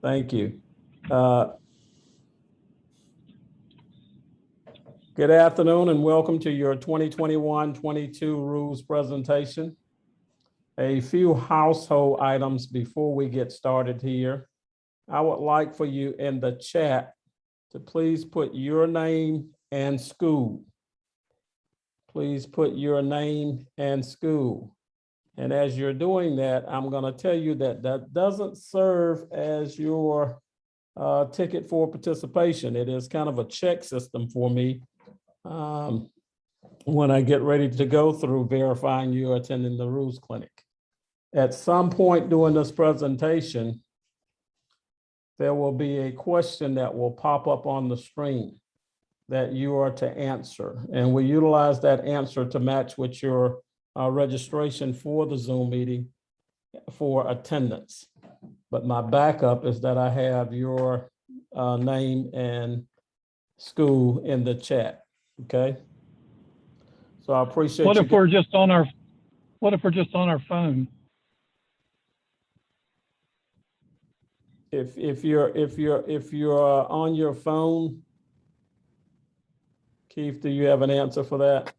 Thank you. Good afternoon and welcome to your 2021-22 rules presentation. A few household items before we get started here. I would like for you in the chat to please put your name and school. Please put your name and school. And as you're doing that, I'm going to tell you that that doesn't serve as your ticket for participation. It is kind of a check system for me when I get ready to go through verifying you attending the rules clinic. At some point during this presentation, there will be a question that will pop up on the screen that you are to answer. And we utilize that answer to match with your registration for the Zoom meeting for attendance. But my backup is that I have your name and school in the chat, okay? So I appreciate What if we're just on our phone? If you're on your phone, Keith, do you have an answer for that?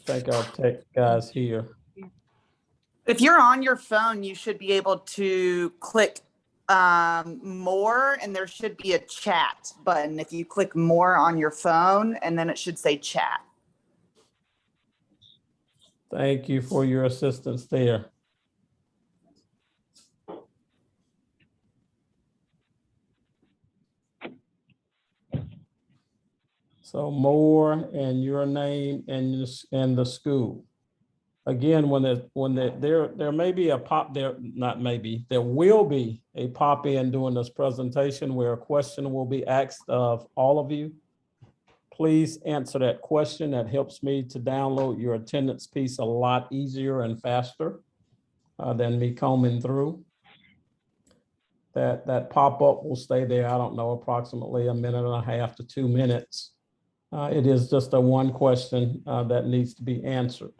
Thank our tech guys here. If you're on your phone, you should be able to click more, and there should be a chat button. If you click more on your phone, and then it should say chat. Thank you for your assistance there. So more and your name and the school. Again, there may be a pop there, not maybe, there will be a pop in during this presentation where a question will be asked of all of you. Please answer that question. That helps me to download your attendance piece a lot easier and faster than me combing through. That pop-up will stay there, I don't know, approximately a minute and a half to 2 minutes. It is just a one question that needs to be answered.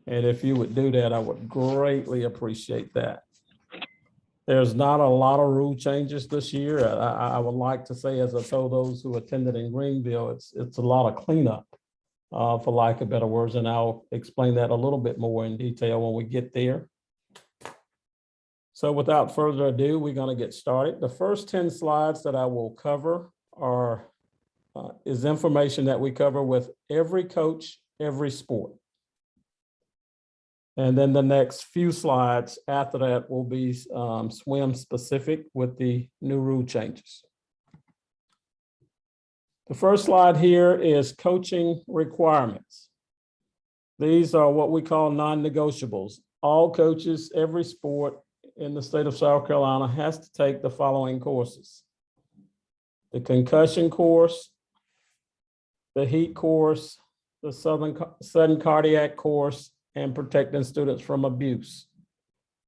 And if you would do that, I would greatly appreciate that. There's not a lot of rule changes this year. I would like to say, as I told those who attended in Greenville, it's a lot of cleanup, for lack of better words, and I'll explain that a little bit more in detail when we get there. So without further ado, we're going to get started. The first 10 slides that I will cover is information that we cover with every coach, every sport. And then the next few slides after that will be swim specific with the new rule changes. The first slide here is coaching requirements. These are what we call non-negotiables. All coaches, every sport in the state of South Carolina has to take the following courses: the concussion course, the heat course, the sudden cardiac course, and protecting students from abuse.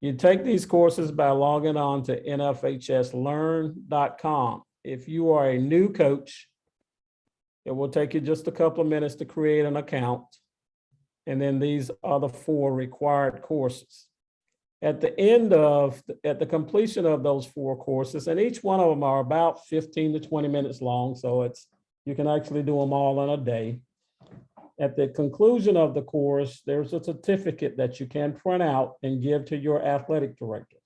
You take these courses by logging on to nfhslearn.com. If you are a new coach, it will take you just a couple of minutes to create an account. And then these are the 4 required courses. At the completion of those 4 courses, and each one of them are about 15 to 20 minutes long, so you can actually do them all in a day. At the conclusion of the course, there's a certificate that you can print out and give to your athletic director,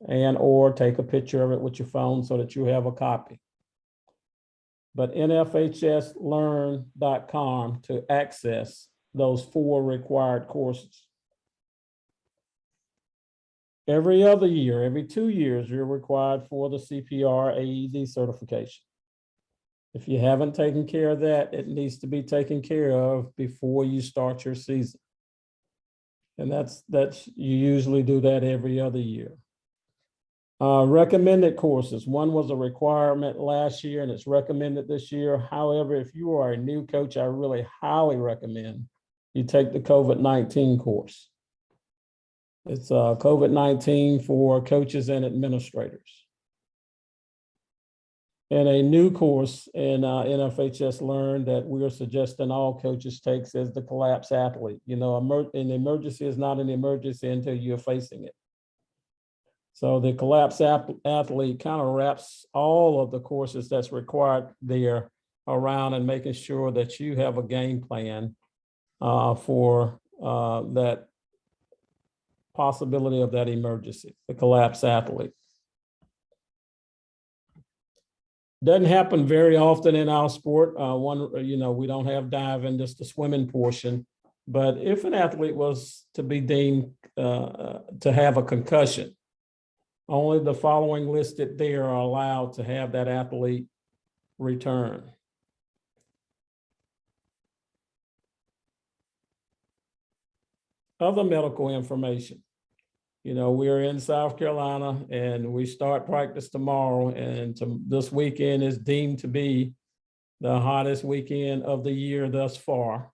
or take a picture of it with your phone so that you have a copy. But nfhslearn.com to access those 4 required courses. Every other year, every 2 years, you're required for the Cpr Aed Certification. If you haven't taken care of that, it needs to be taken care of before you start your season. And you usually do that every other year. Recommended courses. One was a requirement last year and it's recommended this year. However, if you are a new coach, I really highly recommend you take the COVID-19 course. It's COVID-19 for coaches and administrators. And a new course in NFHS Learn that we are suggesting all coaches takes is the collapse athlete. You know, an emergency is not an emergency until you're facing it. So the collapsed athlete kind of wraps all of the courses that's required there around and making sure that you have a game plan for that possibility of that emergency, the collapsed athlete. Doesn't happen very often in our sport. We don't have diving, just the swimming portion. But if an athlete was to be deemed to have a concussion, only the following listed there are allowed to have that athlete return. Other medical information. We're in South Carolina and we start practice tomorrow, and this weekend is deemed to be the hottest weekend of the year thus far.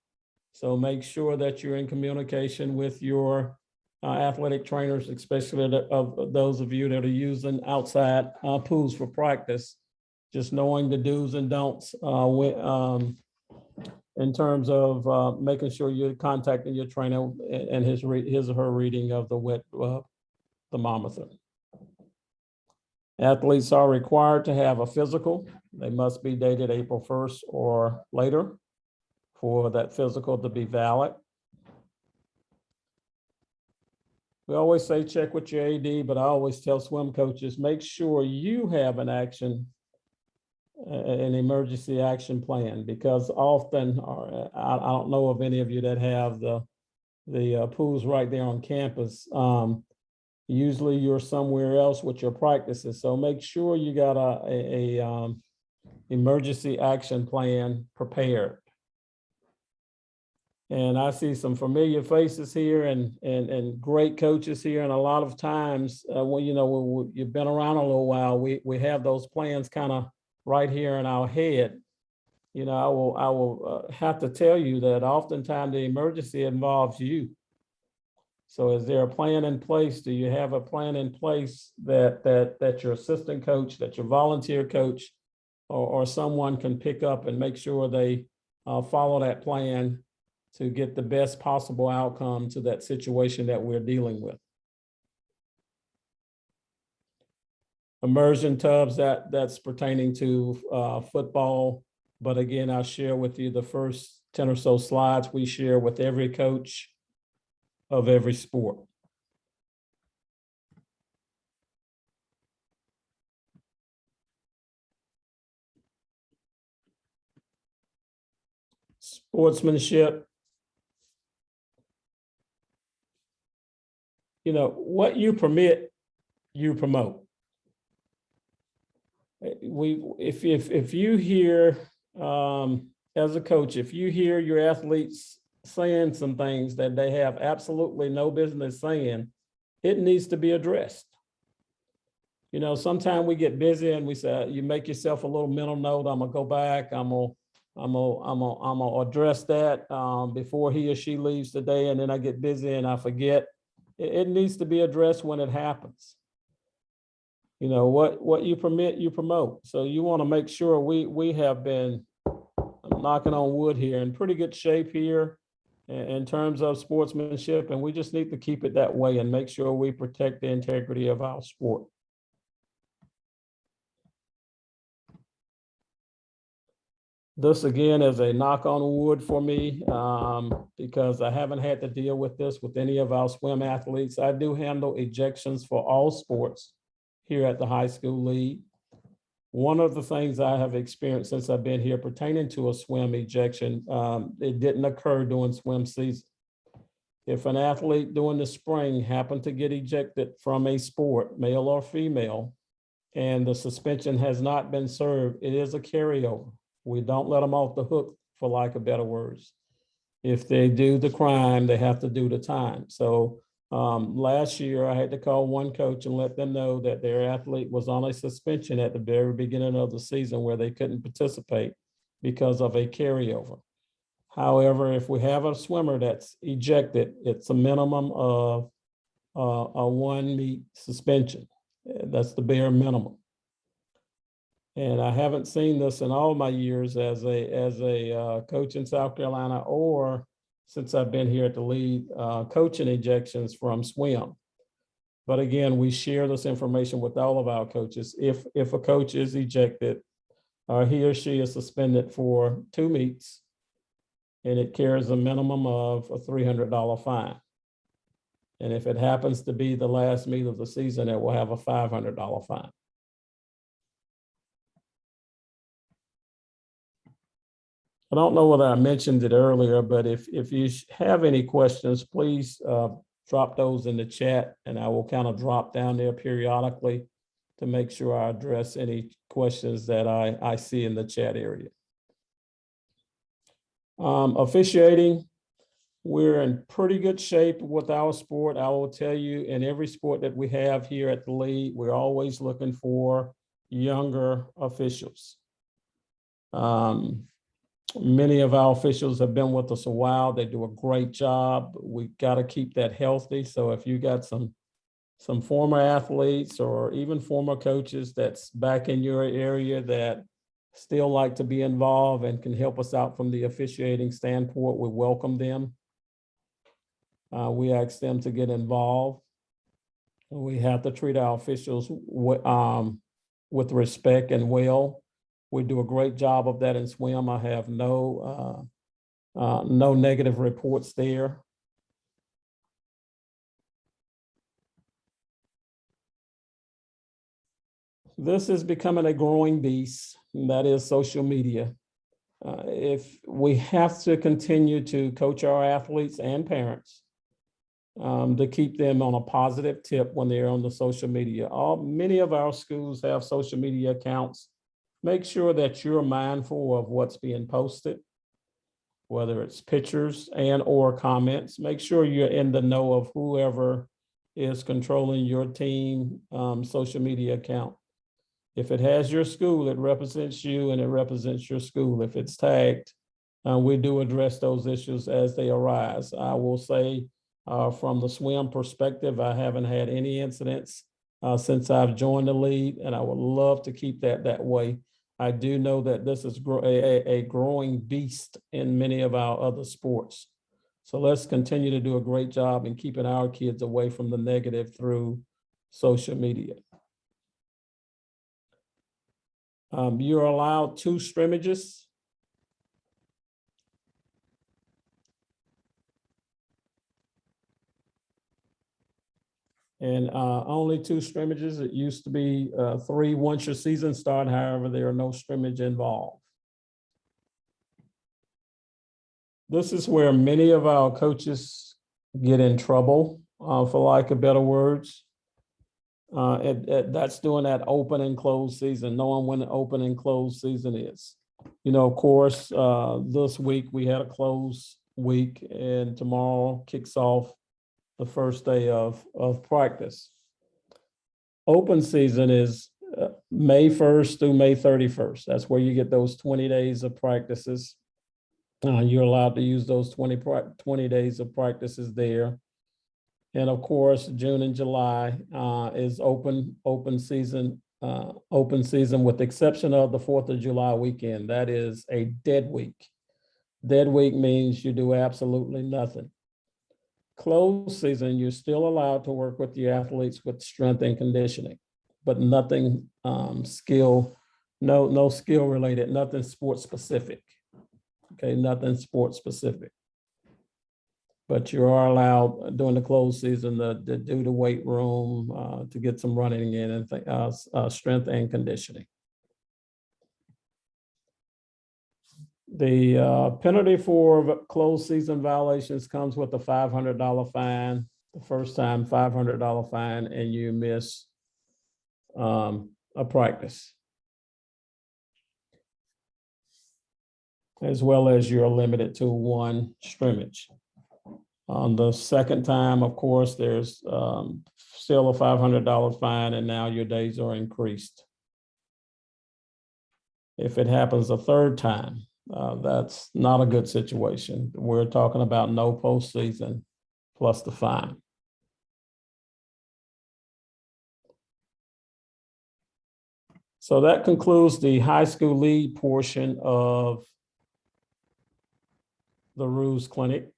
So make sure that you're in communication with your athletic trainers, especially of those of you that are using outside pools for practice, just knowing the do's and don'ts in terms of making sure you're contacting your trainer and his or her reading of the wet thermometer. Athletes are required to have a physical. They must be dated April 1st or later for that physical to be valid. We always say check with your AD, but I always tell swim coaches, make sure you have an emergency action plan, because often, I don't know of any of you that have the pools right there on campus. Usually you're somewhere else with your practices. So make sure you got a emergency action plan prepared. And I see some familiar faces here and great coaches here. And a lot of times, when you've been around a little while, we have those plans kind of right here in our head. I will have to tell you that oftentimes the emergency involves you. So is there a plan in place? Do you have a plan in place that your assistant coach, that your volunteer coach, or someone can pick up and make sure they follow that plan to get the best possible outcome to that situation that we're dealing with? Immersion tubs, that's pertaining to football. But again, I'll share with you the first 10 or so slides we share with every coach of every sport. Sportsmanship. What you permit, you promote. If you hear, as a coach, if you hear your athletes saying some things that they have absolutely no business saying, it needs to be addressed. Sometimes we get busy and we say, you make yourself a little mental note. I'm gonna go back. I'm gonna address that before he or she leaves today, and then I get busy and I forget. It needs to be addressed when it happens. What you permit, you promote. So you want to make sure we have been, I'm knocking on wood here, in pretty good shape here in terms of sportsmanship, and we just need to keep it that way and make sure we protect the integrity of our sport. This again is a knock on wood for me because I haven't had to deal with this with any of our swim athletes. I do handle ejections for all sports here at the high school league. One of the things I have experienced since I've been here pertaining to a swim ejection, it didn't occur during swim season. If an athlete during the spring happened to get ejected from a sport, male or female, and the suspension has not been served, it is a carryover. We don't let them off the hook, for lack of better words. If they do the crime, they have to do the time. So last year, I had to call one coach and let them know that their athlete was on a suspension at the very beginning of the season where they couldn't participate because of a carryover. However, if we have a swimmer that's ejected, it's a minimum of a 1 meet suspension. That's the bare minimum. And I haven't seen this in all my years as a coach in South Carolina, or since I've been here at the lead, coaching ejections from swim. But again, we share this information with all of our coaches. If a coach is ejected, or he or she is suspended for 2 meets, and it carries a minimum of a $300 fine. And if it happens to be the last meet of the season, it will have a $500 fine. I don't know whether I mentioned it earlier, but if you have any questions, please drop those in the chat, and I will kind of drop down there periodically to make sure I address any questions that I see in the chat area. Officiating, we're in pretty good shape with our sport. I will tell you, in every sport that we have here at the league, we're always looking for younger officials. Many of our officials have been with us a while. They do a great job. We got to keep that healthy. So if you got some former athletes or even former coaches that's back in your area that still like to be involved and can help us out from the officiating standpoint, we welcome them. We ask them to get involved. We have to treat our officials with respect and well. We do a great job of that in swim. I have no negative reports there. This is becoming a growing beast, and that is social media. If we have to continue to coach our athletes and parents to keep them on a positive tip when they're on the social media. Many of our schools have social media accounts. Make sure that you're mindful of what's being posted, whether it's pictures and or comments. Make sure you're in the know of whoever is controlling your team social media account. If it has your school, it represents you and it represents your school. If it's tagged, we do address those issues as they arise. I will say from the swim perspective, I haven't had any incidents since I've joined the league, and I would love to keep that way. I do know that this is a growing beast in many of our other sports. So let's continue to do a great job in keeping our kids away from the negative through social media. You're allowed 2 scrimmages. And only 2 scrimmages. It used to be 3 once your season started. However, there are no scrimmage involved. This is where many of our coaches get in trouble, for lack of better words. That's doing that open and closed season, knowing when the open and closed season is. You know, of course, this week we had a closed week, and tomorrow kicks off the first day of practice. Open season is May 1st through May 31st. That's where you get those 20 days of practices. You're allowed to use those 20 days of practices there. And of course, June and July is open season with the exception of the 4th of July weekend. That is a dead week. Dead week means you do absolutely nothing. Closed season, you're still allowed to work with the athletes with strength and conditioning, but nothing no skill related, nothing sports specific. Okay, nothing sports specific. But you are allowed during the closed season to do the weight room, to get some running in and strength and conditioning. The penalty for closed season violations comes with a $500 fine. The first time, $500 fine, and you miss a practice, as well as you're limited to 1 scrimmage. On the second time, of course, there's still a $500 fine, and now your days are increased. If it happens a third time, that's not a good situation. We're talking about no postseason plus the fine. So that concludes the high school league portion of the Rules Clinic.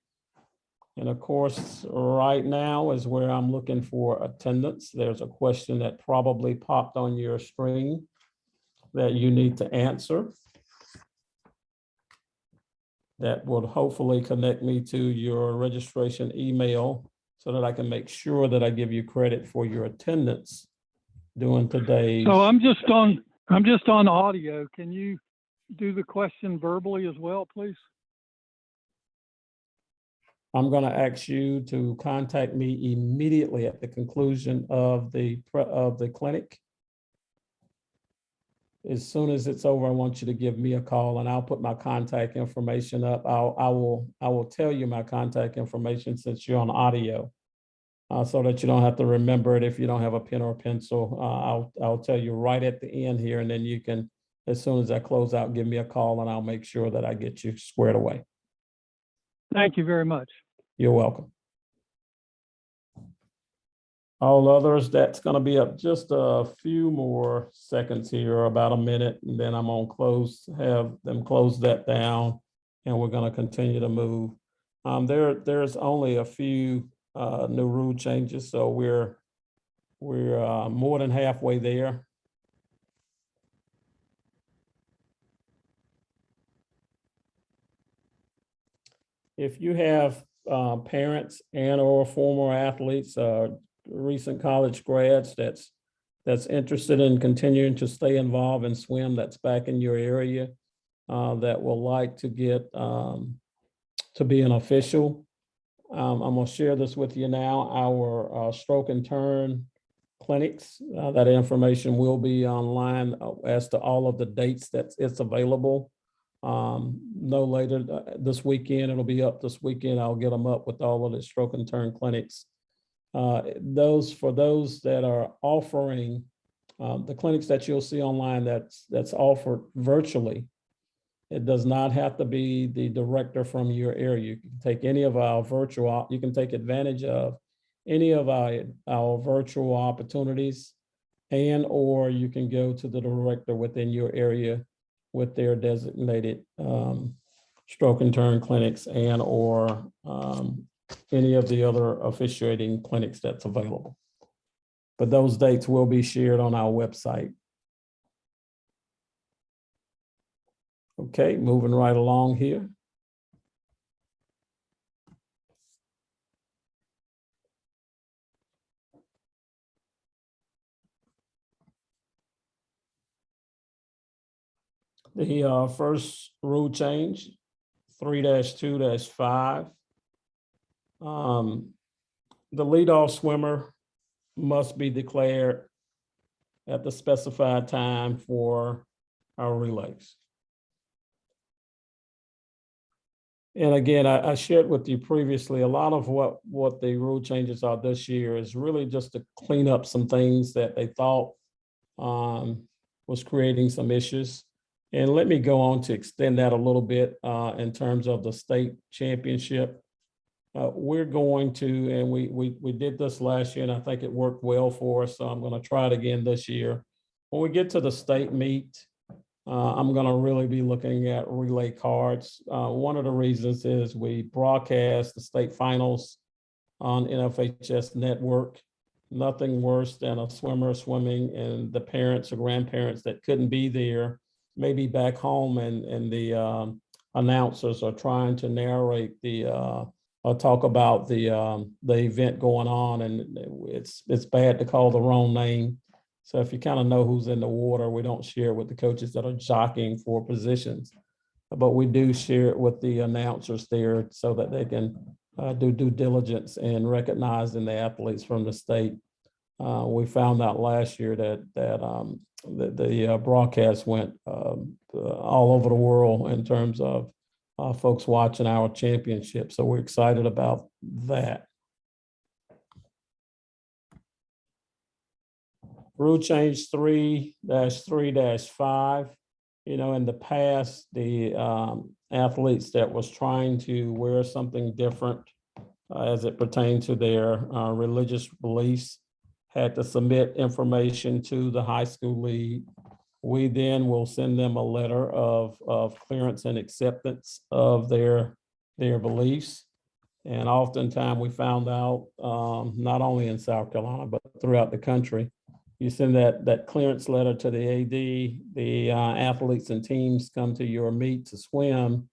And of course, right now is where I'm looking for attendance. There's a question that probably popped on your screen that you need to answer. That will hopefully connect me to your registration email so that I can make sure that I give you credit for your attendance during today's. So I'm just on audio. Can you do the question verbally as well, please? I'm going to ask you to contact me immediately at the conclusion of the clinic. As soon as it's over, I want you to give me a call and I'll put my contact information up. I will tell you my contact information since you're on audio, so that you don't have to remember it if you don't have a pen or a pencil. I'll tell you right at the end here, and then you can, as soon as I close out, give me a call and I'll make sure that I get you squared away. Thank you very much. You're welcome. All others, that's going to be up just a few more seconds here, about a minute, and then I'm going to have them close that down, and we're going to continue to move. There's only a few new rule changes, so we're more than halfway there. If you have parents and or former athletes, recent college grads that's interested in continuing to stay involved in swim, that's back in your area, that will like to get to be an official, I'm going to share this with you now. Our stroke and turn clinics, that information will be online as to all of the dates that it's available. No later this weekend, it'll be up this weekend. I'll get them up with all of the stroke and turn clinics. For those that are offering the clinics that you'll see online that's offered virtually, it does not have to be the director from your area. You can take any of our virtual, you can take advantage of any of our virtual opportunities, and or you can go to the director within your area with their designated stroke and turn clinics and or any of the other officiating clinics that's available. But those dates will be shared on our website. Okay, moving right along here. The first rule change, 3-2-5. The leadoff swimmer must be declared at the specified time for our relays. And again, I shared with you previously, a lot of what the rule changes are this year is really just to clean up some things that they thought was creating some issues. And let me go on to extend that a little bit in terms of the state championship. We're going to, and we did this last year, and I think it worked well for us, so I'm going to try it again this year. When we get to the state meet, I'm going to really be looking at relay cards. One of the reasons is we broadcast the state finals on NFHS network. Nothing worse than a swimmer swimming and the parents or grandparents that couldn't be there, maybe back home, and the announcers are trying to narrate or talk about the event going on, and it's bad to call the wrong name. So if you kind of know who's in the water, we don't share it with the coaches that are jockeying for positions, but we do share it with the announcers there so that they can do due diligence in recognizing the athletes from the state. We found out last year that the broadcast went all over the world in terms of folks watching our championship. So we're excited about that. Rule change 3-3-5. You know, in the past, the athletes that was trying to wear something different as it pertained to their religious beliefs had to submit information to the high school league. We then will send them a letter of clearance and acceptance of their beliefs. And oftentimes we found out, not only in South Carolina, but throughout the country, you send that clearance letter to the AD, the athletes and teams come to your meet to swim,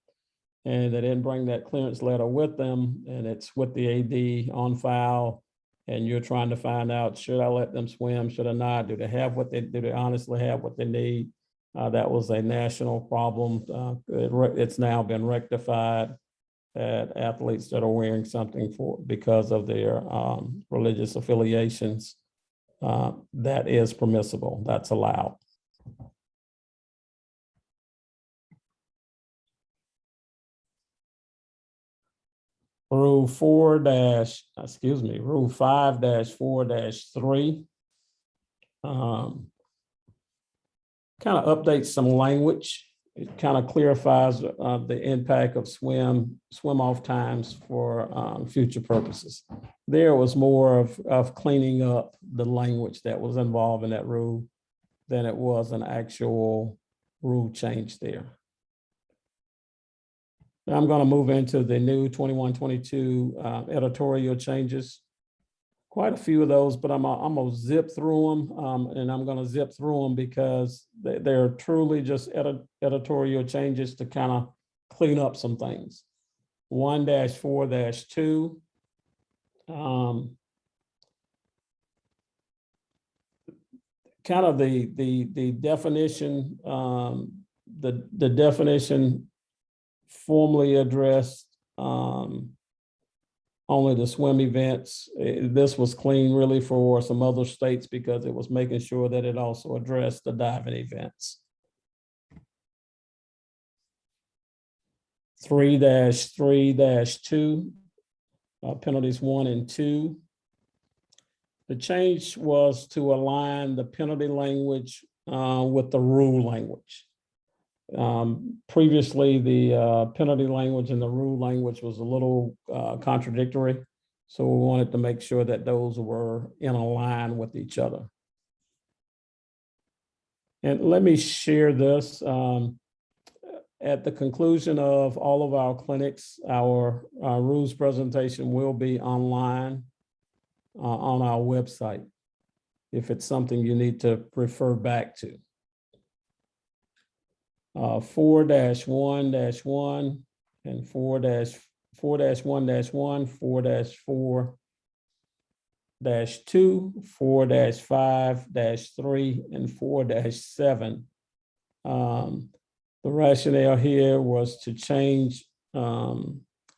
and they didn't bring that clearance letter with them, and it's with the AD on file, and you're trying to find out, should I let them swim, should I not? Do they honestly have what they need? That was a national problem. It's now been rectified, that athletes that are wearing something because of their religious affiliations, that is permissible, that's allowed. Rule 5-4-3 kind of updates some language. It kind of clarifies the impact of swim off times for future purposes. There was more of cleaning up the language that was involved in that rule than it was an actual rule change there. Now I'm going to move into the new 21-22 editorial changes. Quite a few of those, but I'm gonna zip through them, and I'm gonna zip through them because they're truly just editorial changes to kind of clean up some things. 1-4-2. Kind of the definition, the definition formally addressed only the swim events. This was clean really for some other states because it was making sure that it also addressed the diving events. 3-3-2, penalties 1 and 2. The change was to align the penalty language with the rule language. Previously, the penalty language and the rule language was a little contradictory. So we wanted to make sure that those were in a line with each other. And let me share this. At the conclusion of all of our clinics, our rules presentation will be online on our website if it's something you need to refer back to. 4-1-1 and 4-1-1, 4-4-2, 4-5-3, and 4-7. The rationale here was to change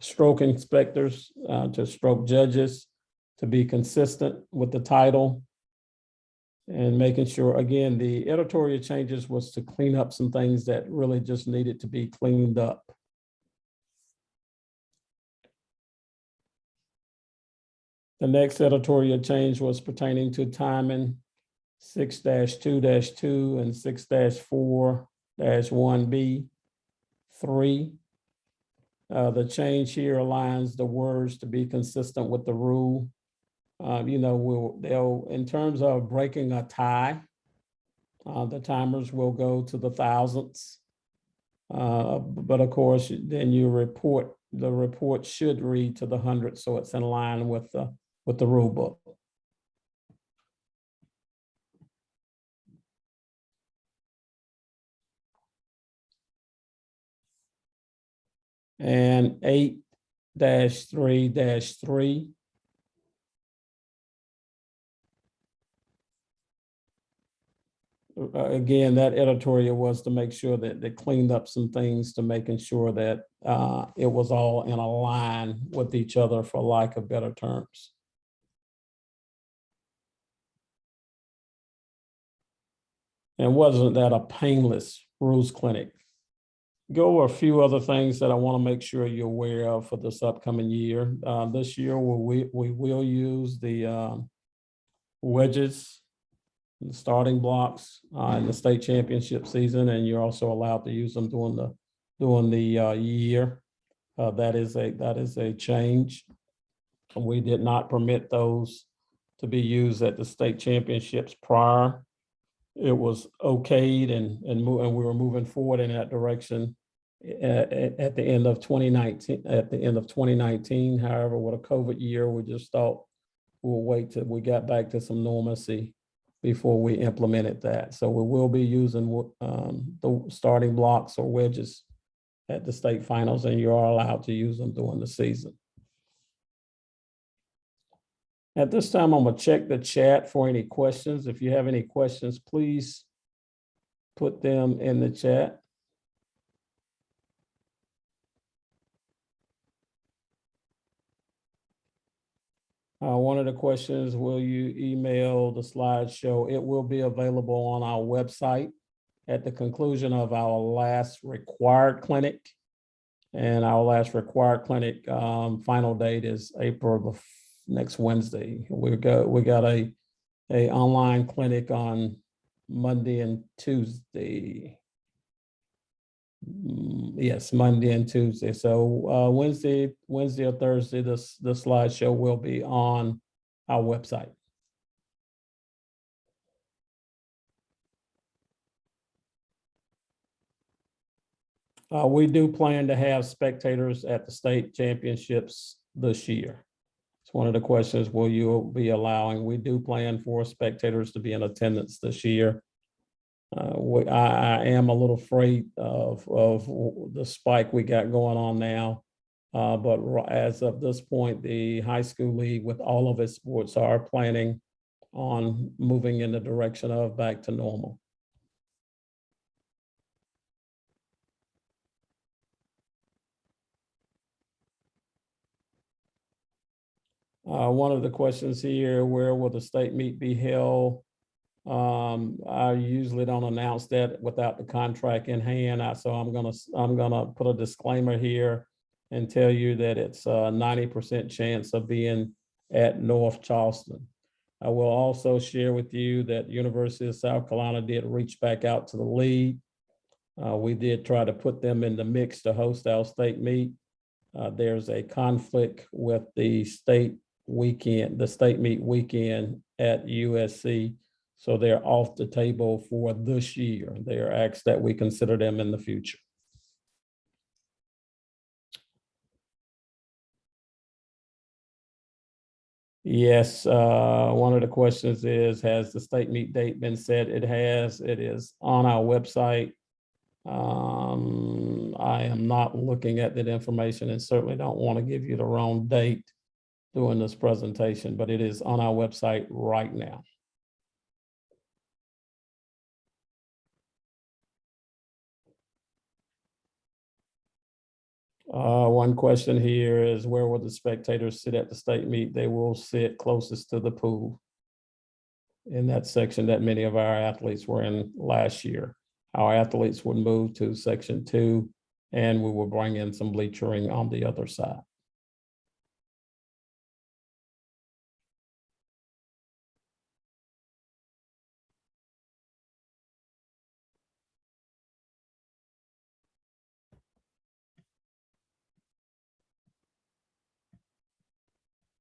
stroke inspectors to stroke judges to be consistent with the title, and making sure, again, the editorial changes was to clean up some things that really just needed to be cleaned up. The next editorial change was pertaining to timing, 6-2-2 and 6-4-1B3. The change here aligns the words to be consistent with the rule. They'll, in terms of breaking a tie, the timers will go to the thousandths. But of course, then the report should read to the hundredths, so it's in line with the rule book. And 8-3-3. Again, that editorial was to make sure that they cleaned up some things to making sure that it was all in a line with each other, for lack of better terms. And wasn't that a painless rules clinic? Go over a few other things that I want to make sure you're aware of for this upcoming year. This year, we will use the wedges, the starting blocks in the state championship season, and you're also allowed to use them during the year. That is a change. We did not permit those to be used at the state championships prior. It was okayed, and we were moving forward in that direction. at the end of 2019. However, with a COVID year, we just thought we'll wait till we got back to some normalcy before we implemented that. So we will be using the starting blocks or wedges at the state finals, and you are allowed to use them during the season. At this time, I'm gonna check the chat for any questions. If you have any questions, please put them in the chat. One of the questions, will you email the slideshow? It will be available on our website at the conclusion of our last required clinic. And our last required clinic final date is April next Wednesday. We got a online clinic on Monday and Tuesday. Yes, Monday and Tuesday. So Wednesday or Thursday, the slideshow will be on our website. We do plan to have spectators at the state championships this year. It's one of the questions, will you be allowing? We do plan for spectators to be in attendance this year. I am a little afraid of the spike we got going on now. But as of this point, the high school league with all of its sports are planning on moving in the direction of back to normal. One of the questions here, where will the state meet be held? I usually don't announce that without the contract in hand. So I'm gonna put a disclaimer here and tell you that it's a 90% chance of being at North Charleston. I will also share with you that University of South Carolina did reach back out to the league. We did try to put them in the mix to host our state meet. There's a conflict with the state meet weekend at USC. So they're off the table for this year. They are asked that we consider them in the future. Yes, one of the questions is, has the state meet date been set? It has. It is on our website. I am not looking at that information and certainly don't want to give you the wrong date during this presentation, but it is on our website right now. One question here is, where will the spectators sit at the state meet? They will sit closest to the pool in that section that many of our athletes were in last year. Our athletes would move to section 2, and we will bring in some bleachering on the other side.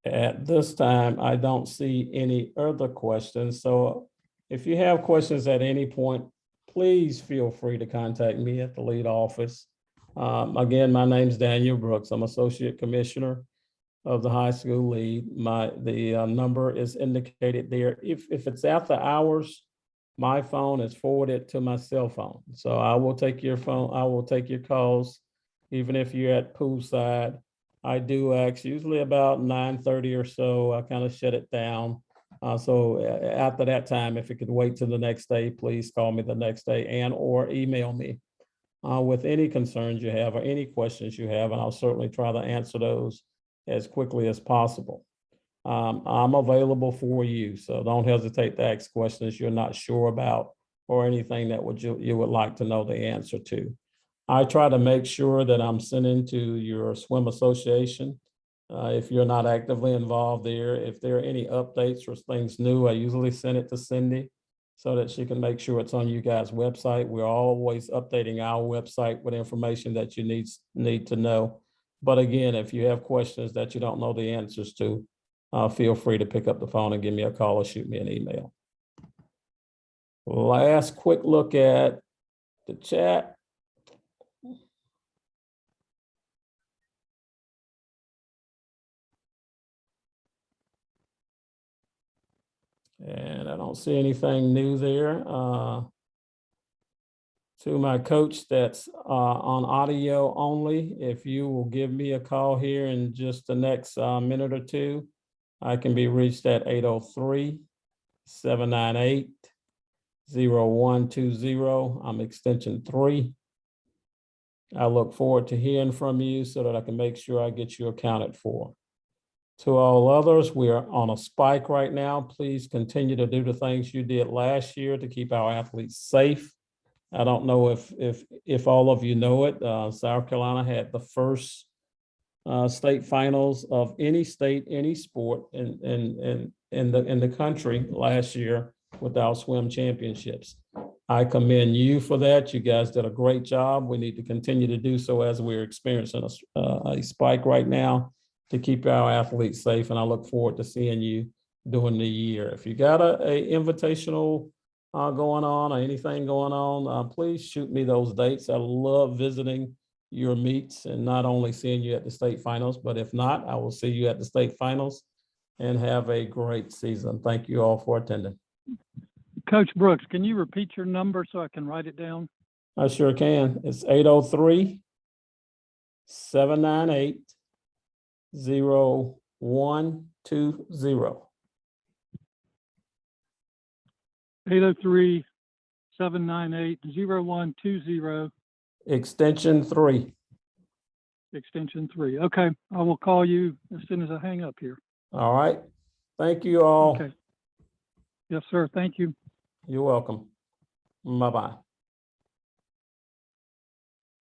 At this time, I don't see any other questions. So if you have questions at any point, please feel free to contact me at the lead office. Again, my name's Daniel Brooks. I'm Associate Commissioner of the High School League. The number is indicated there. If it's after hours, my phone is forwarded to my cell phone. So I will take your phone, I will take your calls, even if you're at poolside. I do ask usually about 9:30 or so, I kind of shut it down. So after that time, if it could wait till the next day, please call me the next day and or email me with any concerns you have or any questions you have, and I'll certainly try to answer those as quickly as possible. I'm available for you, so don't hesitate to ask questions you're not sure about or anything that you would like to know the answer to. I try to make sure that I'm sending to your swim association. If you're not actively involved there, if there are any updates or things new, I usually send it to Cindy so that she can make sure it's on you guys' website. We're always updating our website with information that you need to know. But again, if you have questions that you don't know the answers to, feel free to pick up the phone and give me a call or shoot me an email. Last quick look at the chat. And I don't see anything new there. To my coach that's on audio only, if you will give me a call here in just the next minute or two, I can be reached at 803-798-0120. I'm extension 3. I look forward to hearing from you so that I can make sure I get you accounted for. To all others, we are on a spike right now. Please continue to do the things you did last year to keep our athletes safe. I don't know if all of you know it. South Carolina had the first state finals of any state, any sport in the country last year with our swim championships. I commend you for that. You guys did a great job. We need to continue to do so as we're experiencing a spike right now to keep our athletes safe. And I look forward to seeing you during the year. If you got a invitational going on or anything going on, please shoot me those dates. I love visiting your meets and not only seeing you at the state finals, but if not, I will see you at the state finals and have a great season. Thank you all for attending. Coach Brooks, can you repeat your number so I can write it down? I sure can. It's 803-798-0120. 803-798-0120, Extension 3. extension 3. Okay, I will call you as soon as I hang up here. All right. Thank you all. Okay. Yes, sir. Thank you. You're welcome. Bye-bye.